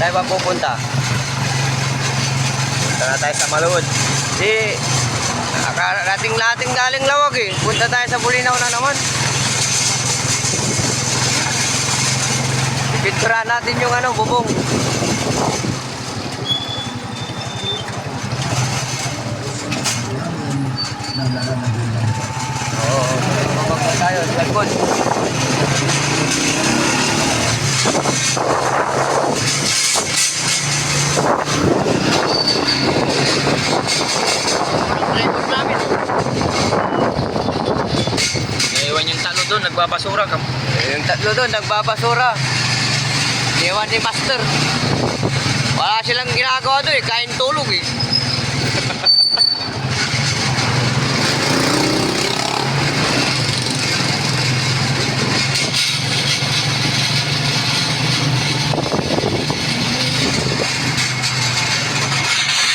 Tayo ba pupunta? Punta na tayo sa Malood. Di, nakarating galing Lawag eh. Punta tayo sa Bulinaw na naman. Picturean natin yung ano, bubong. Oo, mabagla tayo sa likod. Record namin. Naiwan yung talo doon, nagbabasura ka. Yung tatlo doon, nagbabasura. Iwan ni Master. Wala silang ginagawa doon eh, kain tulog eh.